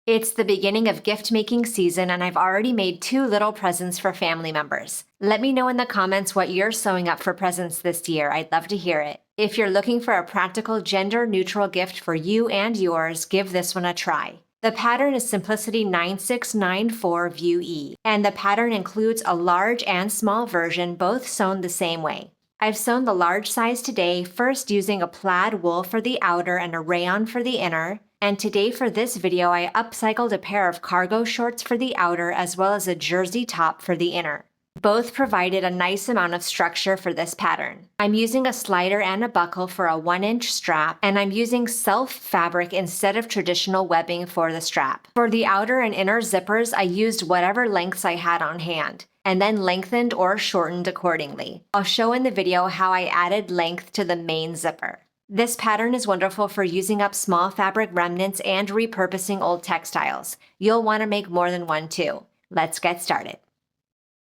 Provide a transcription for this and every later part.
It's the beginning of gift-making season, and I've already made 2 little presents for family members. Let me know in the comments what you're sewing up for presents this year. I'd love to hear it. If you're looking for a practical, gender-neutral gift for you and yours, give this one a try. The pattern is Simplicity 9694 View E, and the pattern includes a large and small version, both sewn the same way. I've sewn the large size today, first using a plaid wool for the outer and a rayon for the inner. And today for this video, I upcycled a pair of cargo shorts for the outer as well as a jersey top for the inner. Both provided a nice amount of structure for this pattern. I'm using a slider and a buckle for a 1-inch strap, and I'm using self fabric instead of traditional webbing for the strap. For the outer and inner zippers, I used whatever lengths I had on hand, and then lengthened or shortened accordingly. I'll show in the video how I added length to the main zipper. This pattern is wonderful for using up small fabric remnants and repurposing old textiles. You'll want to make more than one too. Let's get started.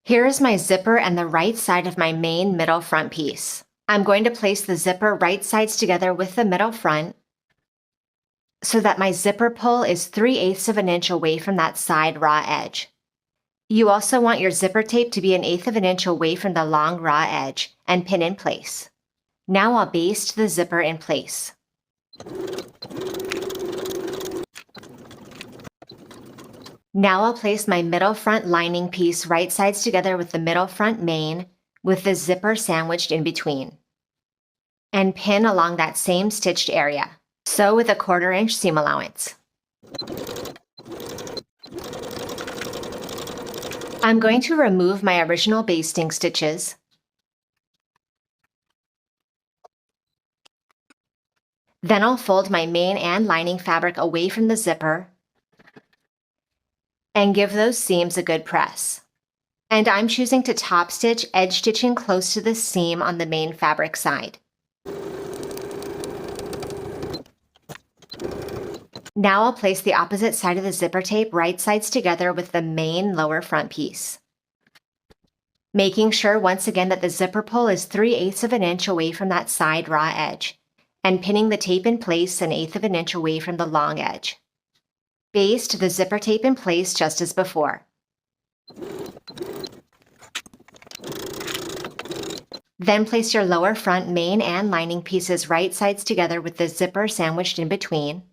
Here is my zipper and the right side of my main middle front piece. I'm going to place the zipper right sides together with the middle front so that my zipper pull is 3/8 of an inch away from that side raw edge. You also want your zipper tape to be 1/8 of an inch away from the long raw edge and pin in place. Now I'll baste the zipper in place. Now I'll place my middle front lining piece right sides together with the middle front main with the zipper sandwiched in between. And pin along that same stitched area. Sew with a 1/4 inch seam allowance. I'm going to remove my original basting stitches. Then I'll fold my main and lining fabric away from the zipper and give those seams a good press. And I'm choosing to top stitch, edge stitching close to the seam on the main fabric side. Now I'll place the opposite side of the zipper tape right sides together with the main lower front piece. Making sure once again that the zipper pull is 3/8 of an inch away from that side raw edge, and pinning the tape in place 1/8 of an inch away from the long edge. Baste the zipper tape in place just as before. Then place your lower front main and lining pieces right sides together with the zipper sandwiched in between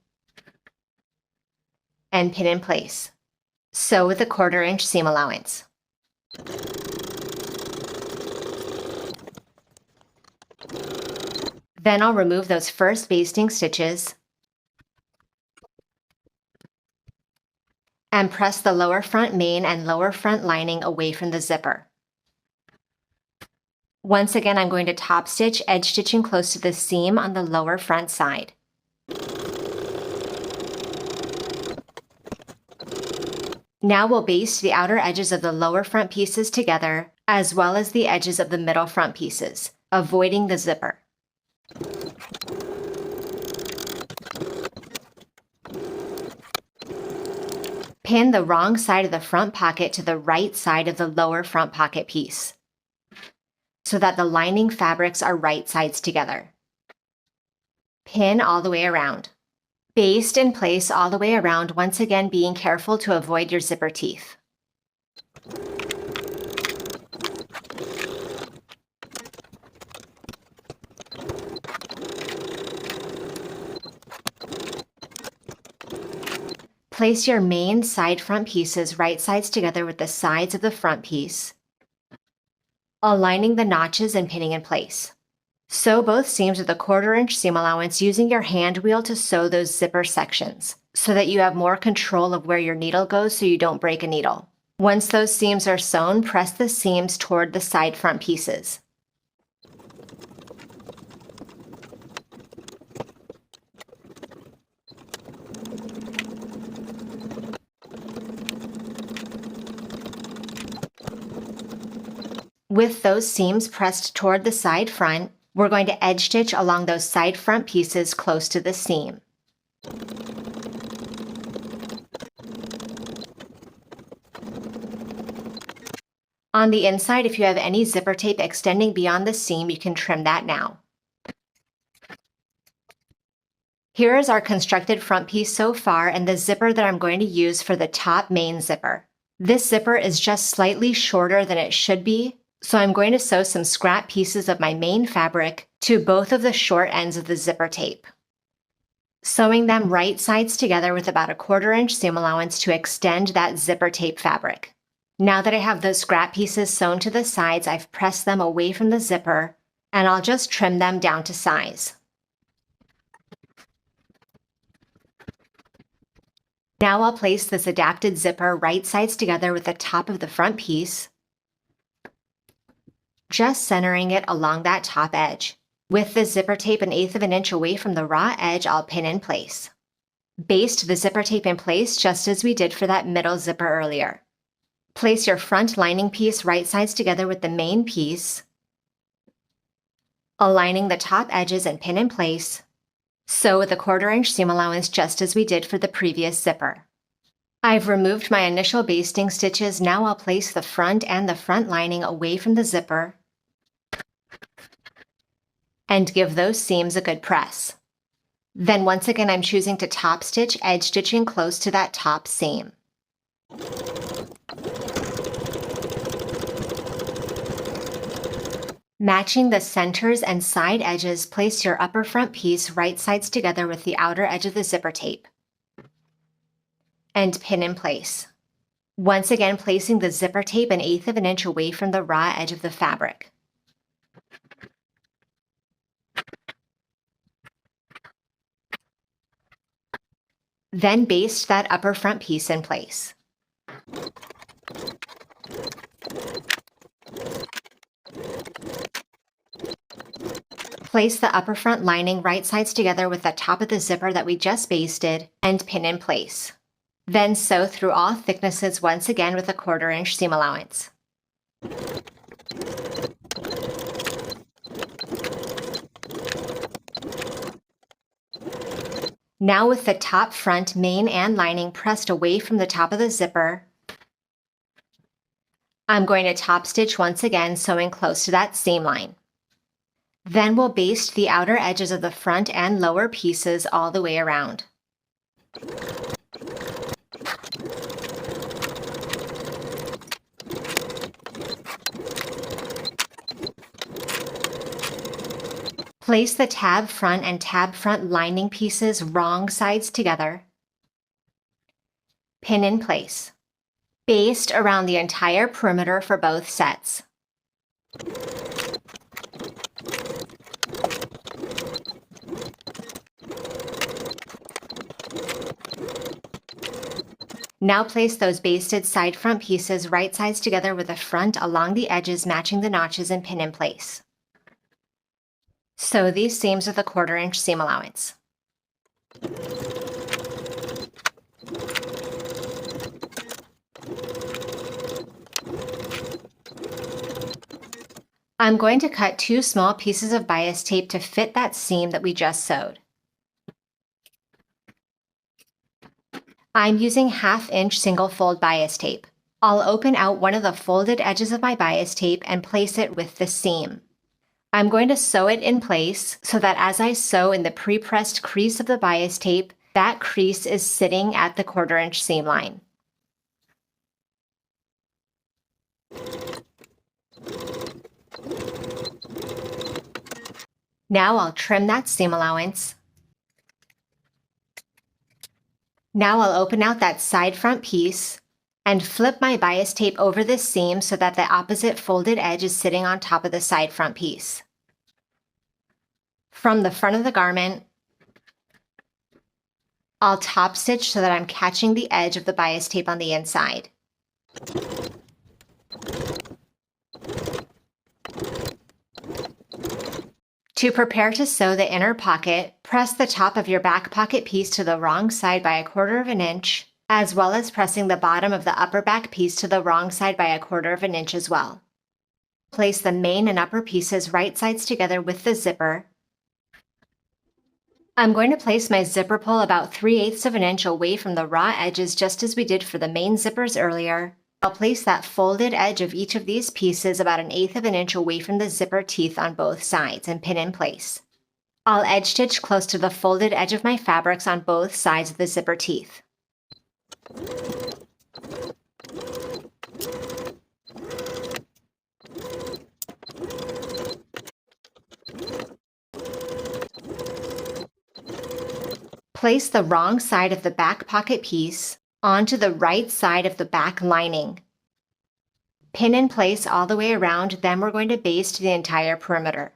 and pin in place. Sew with a 1/4 inch seam allowance. Then I'll remove those first basting stitches and press the lower front main and lower front lining away from the zipper. Once again, I'm going to top stitch, edge stitching close to the seam on the lower front side. Now we'll baste the outer edges of the lower front pieces together, as well as the edges of the middle front pieces, avoiding the zipper. Pin the wrong side of the front pocket to the right side of the lower front pocket piece, so that the lining fabrics are right sides together. Pin all the way around. Baste in place all the way around, once again being careful to avoid your zipper teeth. Place your main side front pieces right sides together with the sides of the front piece, aligning the notches and pinning in place. Sew both seams with a 1/4 inch seam allowance using your hand wheel to sew those zipper sections so that you have more control of where your needle goes so you don't break a needle. Once those seams are sewn, press the seams toward the side front pieces. With those seams pressed toward the side front, we're going to edge stitch along those side front pieces close to the seam. On the inside, if you have any zipper tape extending beyond the seam, you can trim that now. Here is our constructed front piece so far and the zipper that I'm going to use for the top main zipper. This zipper is just slightly shorter than it should be, so I'm going to sew some scrap pieces of my main fabric to both of the short ends of the zipper tape. Sewing them right sides together with about a 1/4 inch seam allowance to extend that zipper tape fabric. Now that I have those scrap pieces sewn to the sides, I've pressed them away from the zipper, and I'll just trim them down to size. Now I'll place this adapted zipper right sides together with the top of the front piece, just centering it along that top edge. With the zipper tape 1/8 of an inch away from the raw edge, I'll pin in place. Baste the zipper tape in place just as we did for that middle zipper earlier. Place your front lining piece right sides together with the main piece, aligning the top edges and pin in place. Sew with a 1/4 inch seam allowance just as we did for the previous zipper. I've removed my initial basting stitches. Now I'll place the front and the front lining away from the zipper and give those seams a good press. Then once again, I'm choosing to top stitch, edge stitching close to that top seam. Matching the centers and side edges, place your upper front piece right sides together with the outer edge of the zipper tape and pin in place. Once again, placing the zipper tape 1/8 of an inch away from the raw edge of the fabric. Then baste that upper front piece in place. Place the upper front lining right sides together with the top of the zipper that we just basted and pin in place. Then sew through all thicknesses once again with a 1/4 inch seam allowance. Now with the top, front, main, and lining pressed away from the top of the zipper, I'm going to top stitch once again, sewing close to that seam line. Then we'll baste the outer edges of the front and lower pieces all the way around. Place the tab front and tab front lining pieces wrong sides together. Pin in place. Baste around the entire perimeter for both sets. Now place those basted side front pieces right sides together with the front along the edges matching the notches and pin in place. Sew these seams with a 1/4 inch seam allowance. I'm going to cut 2 small pieces of bias tape to fit that seam that we just sewed. I'm using 1/2 inch single fold bias tape. I'll open out one of the folded edges of my bias tape and place it with the seam. I'm going to sew it in place so that as I sew in the pre-pressed crease of the bias tape, that crease is sitting at the 1/4 inch seam line. Now I'll trim that seam allowance. Now I'll open out that side front piece and flip my bias tape over this seam so that the opposite folded edge is sitting on top of the side front piece. From the front of the garment, I'll top stitch so that I'm catching the edge of the bias tape on the inside. To prepare to sew the inner pocket, press the top of your back pocket piece to the wrong side by a 1/4 of an inch, as well as pressing the bottom of the upper back piece to the wrong side by a 1/4 of an inch as well. Place the main and upper pieces right sides together with the zipper. I'm going to place my zipper pull about 3/8 of an inch away from the raw edges just as we did for the main zippers earlier. I'll place that folded edge of each of these pieces about 1/8 of an inch away from the zipper teeth on both sides and pin in place. I'll edge stitch close to the folded edge of my fabrics on both sides of the zipper teeth. Place the wrong side of the back pocket piece onto the right side of the back lining. Pin in place all the way around, then we're going to baste the entire perimeter.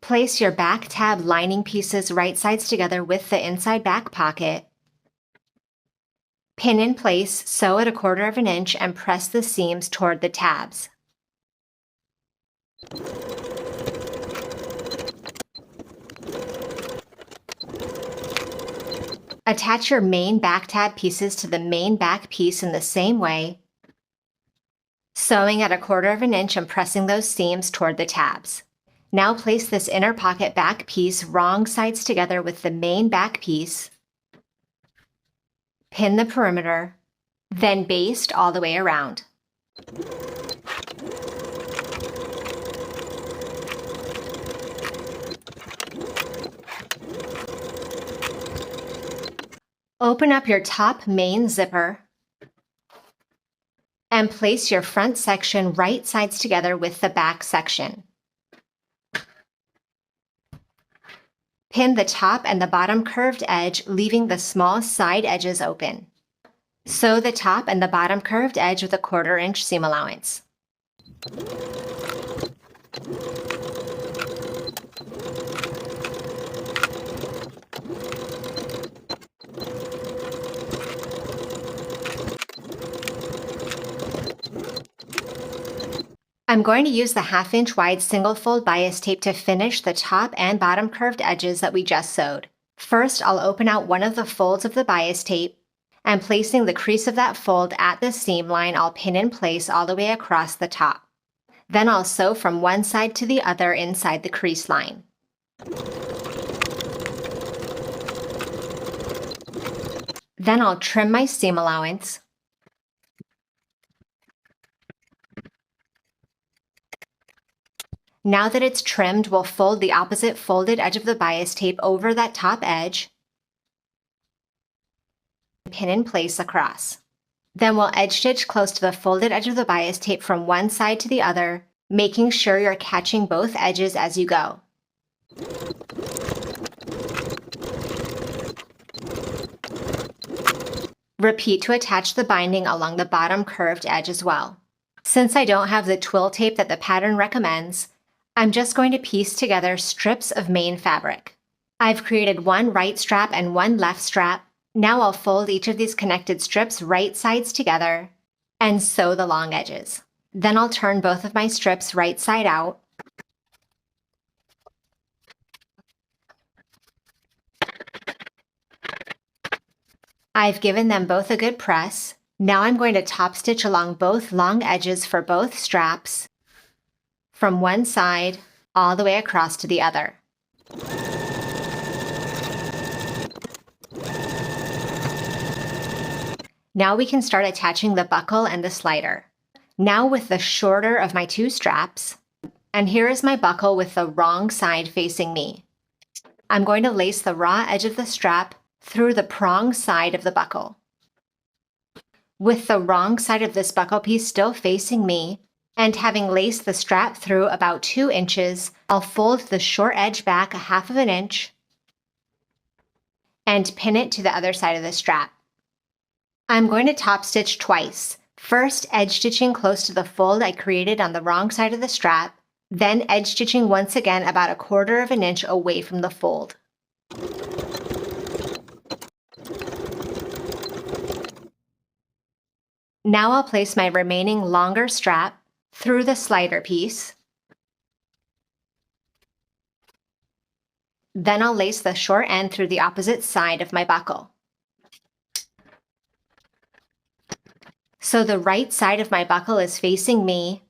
Place your back tab lining pieces right sides together with the inside back pocket. Pin in place, sew at 1/4 inch and press the seams toward the tabs. Attach your main back tab pieces to the main back piece in the same way, sewing at 1/4 inch and pressing those seams toward the tabs. Now place this inner pocket back piece wrong sides together with the main back piece. Pin the perimeter, then baste all the way around. Open up your top main zipper and place your front section right sides together with the back section. Pin the top and the bottom curved edge, leaving the small side edges open. Sew the top and the bottom curved edge with a 1/4 inch seam allowance. I'm going to use the 1/2 inch wide single fold bias tape to finish the top and bottom curved edges that we just sewed. First, I'll open out one of the folds of the bias tape, and placing the crease of that fold at the seam line, I'll pin in place all the way across the top. Then I'll sew from one side to the other inside the crease line. Then I'll trim my seam allowance. Now that it's trimmed, we'll fold the opposite folded edge of the bias tape over that top edge, pin in place across. Then we'll edge stitch close to the folded edge of the bias tape from one side to the other, making sure you're catching both edges as you go. Repeat to attach the binding along the bottom curved edge as well. Since I don't have the twill tape that the pattern recommends, I'm just going to piece together strips of main fabric. I've created one right strap and one left strap. Now I'll fold each of these connected strips right sides together and sew the long edges. Then I'll turn both of my strips right side out. I've given them both a good press. Now I'm going to top stitch along both long edges for both straps, from one side all the way across to the other. Now we can start attaching the buckle and the slider. Now with the shorter of my two straps, and here is my buckle with the wrong side facing me. I'm going to lace the raw edge of the strap through the prong side of the buckle. With the wrong side of this buckle piece still facing me, and having laced the strap through about 2 inches, I'll fold the short edge back 1/2 inch and pin it to the other side of the strap. I'm going to top stitch twice, first edge stitching close to the fold I created on the wrong side of the strap, then edge stitching once again about 1/4 inch away from the fold. Now I'll place my remaining longer strap through the slider piece. Then I'll lace the short end through the opposite side of my buckle. So the right side of my buckle is facing me,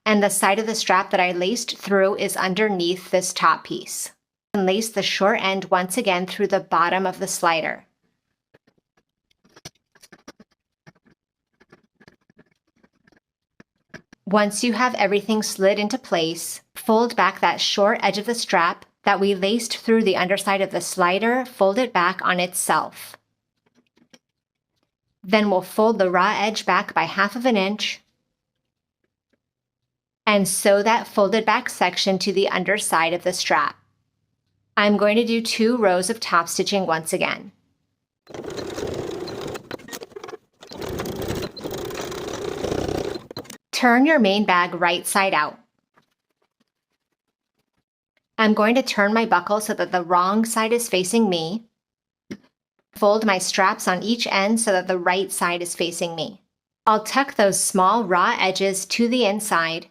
and the side of the strap that I laced through is underneath this top piece. And lace the short end once again through the bottom of the slider. Once you have everything slid into place, fold back that short edge of the strap that we laced through the underside of the slider, fold it back on itself. Then we'll fold the raw edge back by 1/2 inch and sew that folded back section to the underside of the strap. I'm going to do 2 rows of top stitching once again. Turn your main bag right side out. I'm going to turn my buckle so that the wrong side is facing me. Fold my straps on each end so that the right side is facing me. I'll tuck those small raw edges to the inside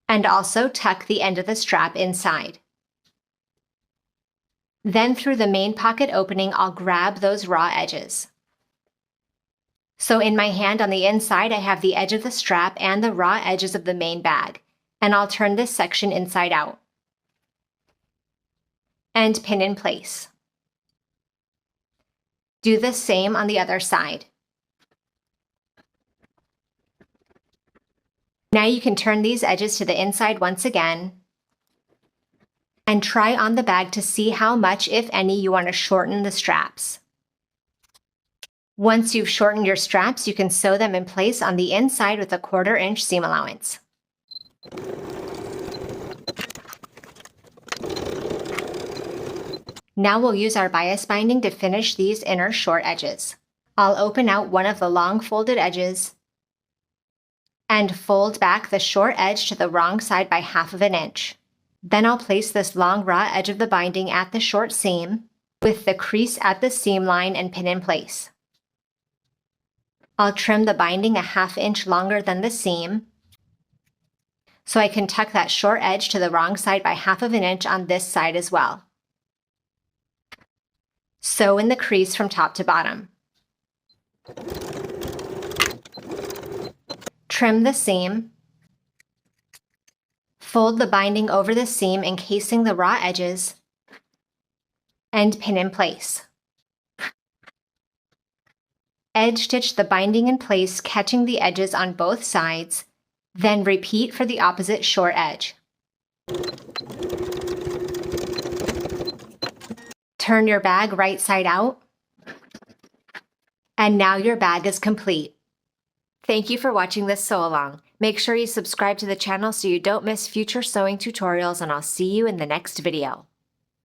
and also tuck the end of the strap inside. Then through the main pocket opening, I'll grab those raw edges. So in my hand on the inside, I have the edge of the strap and the raw edges of the main bag, and I'll turn this section inside out and pin in place. Do the same on the other side. Now you can turn these edges to the inside once again and try on the bag to see how much, if any, you want to shorten the straps. Once you've shortened your straps, you can sew them in place on the inside with a 1/4 inch seam allowance. Now we'll use our bias binding to finish these inner short edges. I'll open out one of the long folded edges and fold back the short edge to the wrong side by 1/2 inch. Then I'll place this long raw edge of the binding at the short seam with the crease at the seam line and pin in place. I'll trim the binding a 1/2 inch longer than the seam so I can tuck that short edge to the wrong side by 1/2 inch on this side as well. Sew in the crease from top to bottom. Trim the seam. Fold the binding over the seam encasing the raw edges and pin in place. Edge stitch the binding in place, catching the edges on both sides, then repeat for the opposite short edge. Turn your bag right side out, and now your bag is complete. Thank you for watching this sew along. Make sure you subscribe to the channel so you don't miss future sewing tutorials, and I'll see you in the next video.